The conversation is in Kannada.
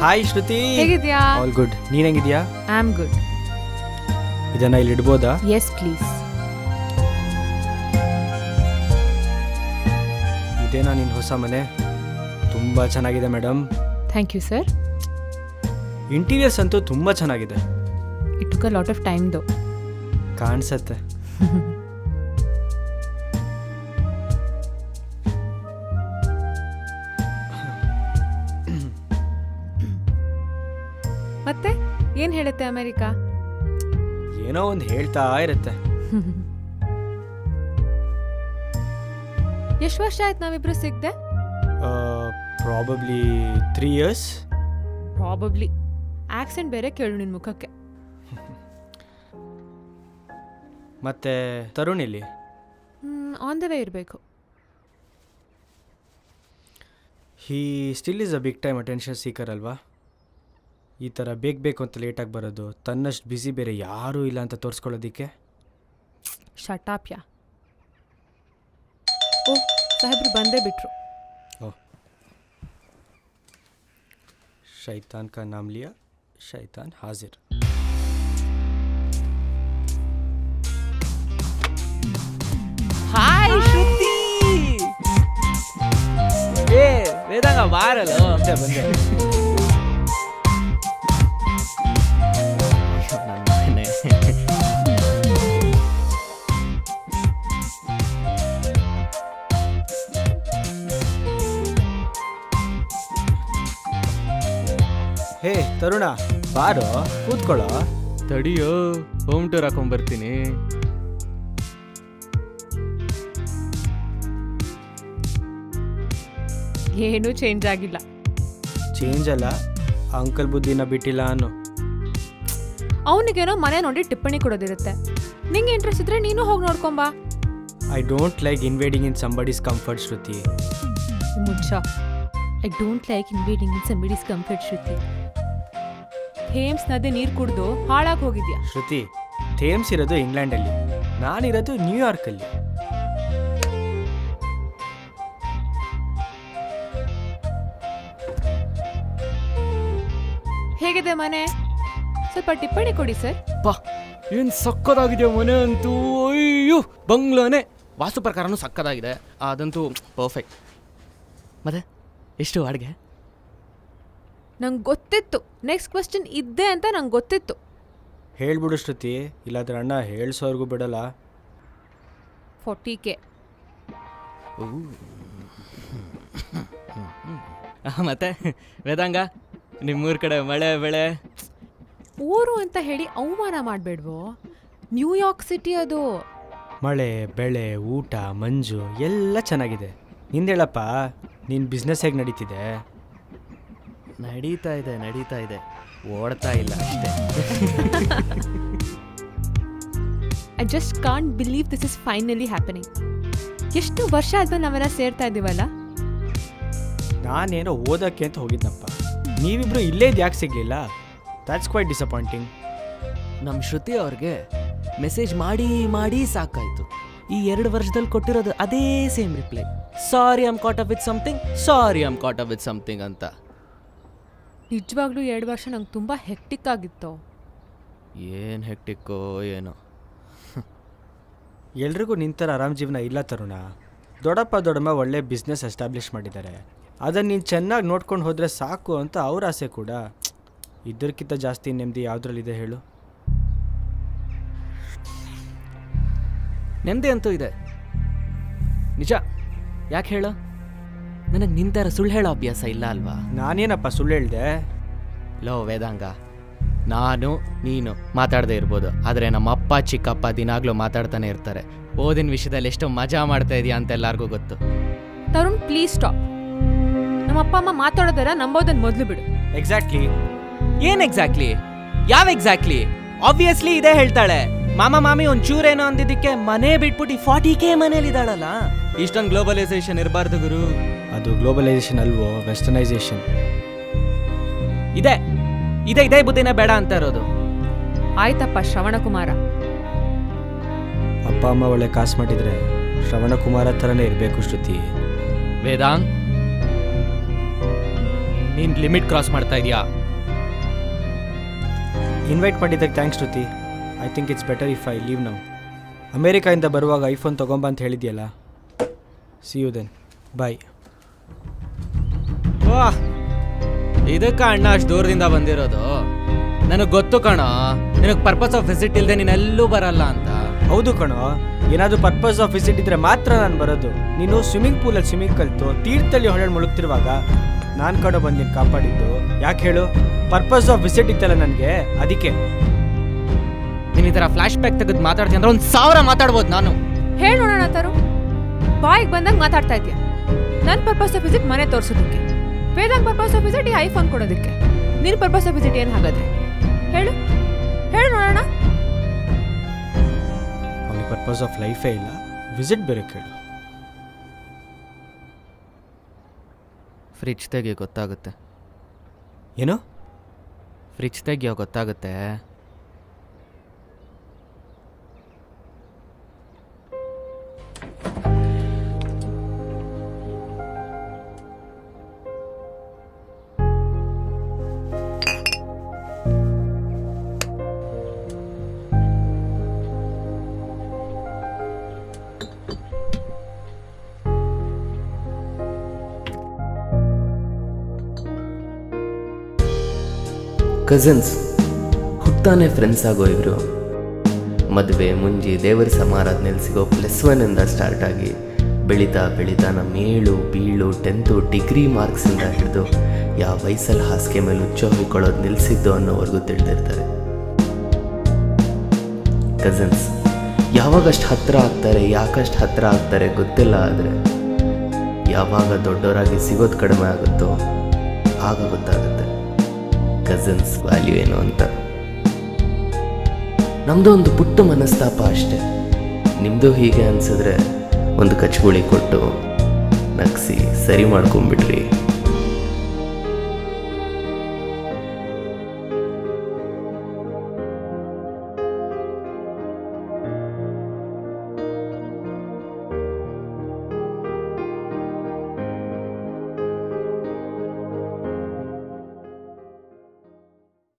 ಹಾಯ್ ಶ್ರುತಿ, ಹೇಗಿದ್ಯಾ? All good. ನೀನ್ ಹೆಂಗಿದ್ಯಾ? I am good. ಇದನ್ನ ಇಲ್ಲಿ ಇಡ್ಬೋದಾ? Yes please. ಇದೇನಾ ನಿನ್ ಹೊಸ ಮನೆ? ತುಂಬಾ ಚೆನ್ನಾಗಿದೆ madam. Thank you sir. Interiors ಅಂತೂ ತುಂಬಾ ಚೆನ್ನಾಗಿದೆ. It took a lot of time though. ಕಾಣಿಸತ್ತೆ. ಮತ್ತೆ ಏನ್ ಹೇಳುತ್ತೆ ಅಮೆರಿಕಾ? ಏನೋ ಒಂದು ಹೇಳ್ತಾ ಇರುತ್ತೆ. ಎಷ್ಟು ವರ್ಷ ಆಯ್ತು ನಾವಿಬ್ರು ಸಿಗ್ದೆ? Probably 3 years. ಪ್ರಾಬಬ್ಲಿ. ಆಕ್ಸೆಂಟ್ ಬೇರೆ ಕೇಳು ನಿನ್ ಮುಖಕ್ಕೆ. ಮತ್ತೆ ತರುಣ್ ಇಲ್ಲಿ? ಆನ್ ದ ವೇ ಇರಬೇಕು. He still is a big time attention seeker ಅಲ್ವಾ? ಈ ಥರ ಬೇಕು ಅಂತ ಲೇಟಾಗಿ ಬರೋದು, ತನ್ನಷ್ಟು ಬ್ಯುಸಿ ಬೇರೆ ಯಾರೂ ಇಲ್ಲ ಅಂತ ತೋರಿಸ್ಕೊಳ್ಳೋದಿಕ್ಕೆ. ಶಟಾಪ್ಯ. ಓ, ಸಾಹೇಬ್ರು ಬಂದೇ ಬಿಟ್ರು. ಓ, ಶೈತಾನ್ ಕಾ ನಾಮ್ ಲಿಯಾ ಶೈತಾನ್ ಹಾಜಿರ್. ಹಾಯ್ ಶ್ರುತಿ. ಏ ವೇದಾಂಗ ಬಾರಲ್ಲ. ಬಂದೆ. ಹೇ ತರುಣ, ಬಾರೋ ಕೂತ್ಕೊಳ್ಳೋ. ತಡಿಯೋ, ಹೋಮ್ ಟೂರ್ ಹಾಕೊಂಡ್ಬರ್ತೀನಿ. ಏನೂ ಚೇಂಜ್ ಆಗಿಲ್ಲ. ಚೇಂಜ್ ಅಲ್ಲ, ಅಂಕಲ್ ಬುದ್ಧಿನ ಬಿಟ್ಟಿಲ್ಲ ಅನ್ನೋ. ಅವನಿಗೇನೋ ಮನೆ ನೋಡಿ ಟಿಪ್ಪಣಿ ಕೊಡೋದಿರುತ್ತೆ. ನಿಂಗೆ ಇಂಟ್ರೆಸ್ಟ್ ಇದ್ರೆ ನೀನು ಹೋಗಿ ನೋಡ್ಕೊಂಬಾ. I don't like invading in somebody's comfort Shruti. ಮುಚ್ಚ. I don't like invading in somebody's comfort Shruti. Thames ನದಿ ನೀರು ಕುಡಿದು ಹಾಳಾಗಿ ಹೋಗಿದ್ಯಾ ಶ್ರುತಿ. ಥೇಮ್ಸ್ ಇರೋದು ಇಂಗ್ಲೆಂಡಲ್ಲಿ, ನಾನಿರೋದು ನ್ಯೂಯಾರ್ಕಲ್ಲಿ. ಹೇಗಿದೆ ಮನೆ? ಸ್ವಲ್ಪ ಟಿಪ್ಪಣಿ ಕೊಡಿ ಸರ್. ಬಾ, ಏನ್ ಸಕ್ಕದಾಗಿದೆ ಮನೆ ಅಂತೂ. ಅಯ್ಯೋ, ಬಂಗ್ಲಾನೆ. ವಾಸ್ತು ಪ್ರಕಾರನೂ ಸಕ್ಕದಾಗಿದೆ, ಅದಂತೂ ಪರ್ಫೆಕ್ಟ್. ಮತ್ತೆ ಎಷ್ಟು ಅಡುಗೆ? ನಂಗೆ ಗೊತ್ತಿತ್ತು ನೆಕ್ಸ್ಟ್ ಕ್ವೆಶ್ಚನ್ ಇದ್ದೆ ಅಂತ ನಂಗೆ ಗೊತ್ತಿತ್ತು. ಹೇಳ್ಬಿಡು ಶ್ರುತಿ, ಇಲ್ಲಾದ್ರೆ ಅಣ್ಣ ಹೇಳ್ಸೋರ್ಗೂ ಬಿಡಲ್ಲ. 40K. ಮತ್ತೆ ವೇದಾಂಗ, ನಿಮ್ಮೂರ ಕಡೆ ಮಳೆ ಬೆಳೆ? ಊರು ಅಂತ ಹೇಳಿ ಅವಮಾನ ಮಾಡಬೇಡ್ವೋ. ನ್ಯೂಯಾರ್ಕ್ ಸಿಟಿ ಅದು. ಮಳೆ ಬೆಳೆ ಊಟ ಮಂಜು ಎಲ್ಲ ಚೆನ್ನಾಗಿದೆ. ನಿಂದೇಳಪ್ಪ, ನಿನ್ನ ಬಿಸ್ನೆಸ್ ಹೇಗೆ ನಡೀತಿದೆ? ನಡೀತಾ ಇದೆ, ಓಡ್ತಾ ಇಲ್ಲ ಅಷ್ಟೇ. I just can't believe this is finally happening. ಎಷ್ಟು ವರ್ಷ ಆದ್ಮೇಲೆ ನಾವೆಲ್ಲ ಸೇರ್ತಾ ಇದ್ದೀವಲ್ಲ. ನಾನೇನೋ ಓದೋಕ್ಕೆ ಅಂತ ಹೋಗಿದ್ನಪ್ಪ, ನೀವಿಬ್ರು ಇಲ್ಲೇ ಯಾಕೆ ಸಿಗಲಿಲ್ಲ? That's quite disappointing. ನಮ್ಮ ಶ್ರುತಿ ಅವ್ರಿಗೆ ಮೆಸೇಜ್ ಮಾಡಿ ಮಾಡಿ ಸಾಕಾಯ್ತು. ಈ 2 ವರ್ಷದಲ್ಲಿ ಕೊಟ್ಟಿರೋದು ಅದೇ same reply. Sorry I am cot up with something ಅಂತ. ನಿಜವಾಗ್ಲೂ 2 ವರ್ಷ ನಂಗೆ ತುಂಬ ಹೆಕ್ಟಿಕ್ ಆಗಿತ್ತು. ಏನು ಹೆಕ್ಟಿಕ್ಕೋ ಏನೋ. ಎಲ್ರಿಗೂ ನಿಂತರ ಆರಾಮ್ ಜೀವನ ಇಲ್ಲ ತರುಣ. ದೊಡ್ಡಪ್ಪ ದೊಡ್ಡಮ್ಮ ಒಳ್ಳೆ ಬಿಸ್ನೆಸ್ ಎಸ್ಟಾಬ್ಲಿಷ್ ಮಾಡಿದ್ದಾರೆ. ಅದನ್ನು ನೀನು ಚೆನ್ನಾಗಿ ನೋಡ್ಕೊಂಡು ಹೋದರೆ ಸಾಕು ಅಂತ ಅವ್ರ ಆಸೆ ಕೂಡ. ಇದಕ್ಕಿಂತ ಜಾಸ್ತಿ ನೆಮ್ಮದಿ ಯಾವುದ್ರಲ್ಲಿದೆ ಹೇಳು? ನೆಮ್ಮದಿ ಅಂತೂ ಇದೆ ನಿಜ. ಯಾಕೆ ಹೇಳು, ನನಗೆ ನಿಂತರ ಸುಳ್ಳು ಹೇಳೋ ಅಭ್ಯಾಸ ಇಲ್ಲ ಅಲ್ವಾ? ನಾನೇನಪ್ಪ ಸುಳ್ಳು ಹೇಳ್ದೆ? ಲೋ ವೇದಾಂಗ, ನಾನು ನೀನು ಮಾತಾಡದೇ ಇರ್ಬೋದು, ಆದರೆ ನಮ್ಮ ಅಪ್ಪ ಚಿಕ್ಕಪ್ಪ ದಿನಾಗ್ಲೂ ಮಾತಾಡ್ತಾನೆ ಇರ್ತಾರೆ. ಓದಿನ ವಿಷಯದಲ್ಲಿ ಎಷ್ಟು ಮಜಾ ಮಾಡ್ತಾ ಇದೆಯಾ ಅಂತ ಎಲ್ಲರಿಗೂ ಗೊತ್ತು. Tarun please stop. ನಮ್ಮ ಅಪ್ಪ ಅಮ್ಮ ಮಾತಾಡೋದರ ನಂಬೋದನ್ನ ಮೊದಲು ಬಿಡು. ಎಕ್ಸಾಕ್ಟ್ಲಿ. ಏನ್ ಎಕ್ಸಾಕ್ಟ್ಲಿ? ಯಾವ ಎಕ್ಸಾಕ್ಟ್ಲಿ? ಆಬ್ವಿಯಸ್ಲಿ ಇದೇ ಹೇಳ್ತಾಳೆ. ಮಾಮ ಮಾಮಿ ಒಂದ್ ಚೂರೇನೋ ಅಂದಿದ್ದಕ್ಕೆ ಮನೆ ಬಿಟ್ಬಿಟ್ಟು 40K ಮನೇಲಿದ್ದಾಳಲ್ಲ. ಇಷ್ಟೊಂದು ಗ್ಲೋಬಲೈಸೇಷನ್ ಇರಬಾರ್ದು ಗುರು. ಅದು ಗ್ಲೋಬಲೈಸೇಷನ್ ಅಲ್ವೋ, ವೆಸ್ಟರ್ನೈಸೇಷನ್. ಇದೆ ಇದೆ ಇದೇ ಬುದ್ಧಿನೇ ಬೇಡ ಅಂತ ಇರೋದು. ಆಯ್ತಪ್ಪ ಶ್ರವಣಕುಮಾರ. ಅಪ್ಪ ಅಮ್ಮ ಒಳ್ಳೆ ಕಾಸು ಮಾಡಿದ್ರೆ ಶ್ರವಣಕುಮಾರ ಥರನೇ ಇರಬೇಕು ಶ್ರುತಿ. ವೇದಾಂಗ್, ನೀನ್ ಲಿಮಿಟ್ ಕ್ರಾಸ್ ಮಾಡ್ತಾ ಇದೀಯಾ. ಇನ್ವೈಟ್ ಮಾಡಿದ್ದಕ್ಕೆ thanks Shruti. I think it's better if I leave now. ಅಮೇರಿಕಾಯಿಂದ ಬರುವಾಗ ಐಫೋನ್ ತೊಗೊಂಬ ಅಂತ ಹೇಳಿದ್ಯಲ್ಲ. See you then, bye. ವಾಹ್, ಇದಕ್ಕ ಅಣ್ಣ ಅಷ್ಟು ದೂರದಿಂದ ಬಂದಿರೋದು. ನನಗೆ ಗೊತ್ತು ಕಣೋ, ನಿನಗೆ ಪರ್ಪಸ್ ಆಫ್ ವಿಸಿಟ್ ಇಲ್ಲದೆ ನೀನೆಲ್ಲೂ ಬರಲ್ಲ ಅಂತ. ಹೌದು ಕಣೋ, ಏನಾದರೂ ಪರ್ಪಸ್ ಆಫ್ ವಿಸಿಟ್ ಇದ್ರೆ ಮಾತ್ರ ನಾನು ಬರೋದು. ನೀನು ಸ್ವಿಮ್ಮಿಂಗ್ ಪೂಲಲ್ಲಿ ಸ್ವಿಮ್ಮಿಂಗ್ ಕಲಿತು ತೀರ್ಥದಲ್ಲಿ ಹೊಳೆ ಮುಳುಗ್ತಿರುವಾಗ ನಾನು ಕಡೆ ಬಂದು ನೀನು ಕಾಪಾಡಿದ್ದು ಯಾಕೆ ಹೇಳು? ಪರ್ಪಸ್ ಆಫ್ ವಿಸಿಟ್ ಇತ್ತಲ್ಲ ನನಗೆ, ಅದಕ್ಕೆ. ನೀನು ಈ ಥರ ಫ್ಲಾಶ್ ಬ್ಯಾಕ್ ತೆಗೆದು ಮಾತಾಡ್ತೀನಿ ಅಂದ್ರೆ 1000 ಮಾತಾಡ್ಬೋದು ನಾನು. ಹೇಳಿ ನೋಡೋಣ ತರು, ಬಾಯಿಗೆ ಬಂದಾಗ ಮಾತಾಡ್ತಾ ಇದೆಯಾ? ನನ್ನ ಪರ್ಪಸ್ ಆಫ್ ವಿಸಿಟ್ ಮನೆ ತೋರಿಸೋದಕ್ಕೆ, ವೇದಾಂಗ್ ಪರ್ಪಸ್ ಆಫ್ ವಿಸಿಟ್ ಈ ಐಫೋನ್ ಕೊಡೋದಕ್ಕೆ. ನಿನ್ನ ಪರ್ಪಸ್ ಆಫ್ ವಿಸಿಟ್ ಏನು ಹಾಗಾದ್ರೆ? ಹೇಳು ಹೇಳು ನೋಡೋಣ. ಅವನಿಗೆ ಪರ್ಪಸ್ ಆಫ್ ಲೈಫೇ ಇಲ್ಲ, ವಿಸಿಟ್ ಬೇರೆ ಕೇಳು. ಫ್ರಿಡ್ಜ್ ತೆಗಿಯೋ ಗೊತ್ತಾಗುತ್ತೆ. ಏನು? ಫ್ರಿಡ್ಜ್ ತೆಗಿಯೋ ಗೊತ್ತಾಗುತ್ತೆ. ಕಸಿನ್ಸ್ ಹುಟ್ಟಾನೆ ಫ್ರೆಂಡ್ಸ್ ಆಗೋ ಇವರು. ಮದುವೆ ಮುಂಜಿ ದೇವರ ಸಮಾರಾಧನೆಯಲ್ಲಿ ಸಿಗೋ +1 ಸ್ಟಾರ್ಟ್ ಆಗಿ ಬೆಳೀತಾ ಬೆಳೀತಾ ನಮ್ಮ 7 ಬೀಳು 10th ಡಿಗ್ರಿ ಮಾರ್ಕ್ಸಿಂದ ಹಿಡಿದು ಯಾವ ವಯಸ್ಸಲ್ಲಿ ಹಾಸಿಗೆ ಮೇಲೆ ಹುಚ್ಚ ಹೊಯ್ಕೊಳ್ಳೋದು ನಿಲ್ಲಿಸಿದ್ದು ಅನ್ನೋವರೆಗೂ ತಿಳಿದಿರ್ತಾರೆ. ಕಸಿನ್ಸ್ ಯಾವಾಗಷ್ಟು ಹತ್ತಿರ ಆಗ್ತಾರೆ, ಯಾಕಷ್ಟು ಹತ್ತಿರ ಆಗ್ತಾರೆ ಗೊತ್ತಿಲ್ಲ. ಆದರೆ ಯಾವಾಗ ದೊಡ್ಡವರಾಗಿ ಸಿಗೋದು ಕಡಿಮೆ ಆಗುತ್ತೋ ಆಗ ಗೊತ್ತಾಗುತ್ತೆ ಕಸಿನ್ಸ್ ವ್ಯಾಲ್ಯೂ ಏನು ಅಂತ. ನಮ್ಮದು ಒಂದು ಪುಟ್ಟ ಮನಸ್ತಾಪ ಅಷ್ಟೆ. ನಿಮ್ಮದು ಹೀಗೆ ಅನಿಸಿದ್ರೆ ಒಂದು ಕಚ್ಗುಳಿ ಕೊಟ್ಟು ನಗಿಸಿ ಸರಿ ಮಾಡ್ಕೊಂಬಿಡ್ರಿ.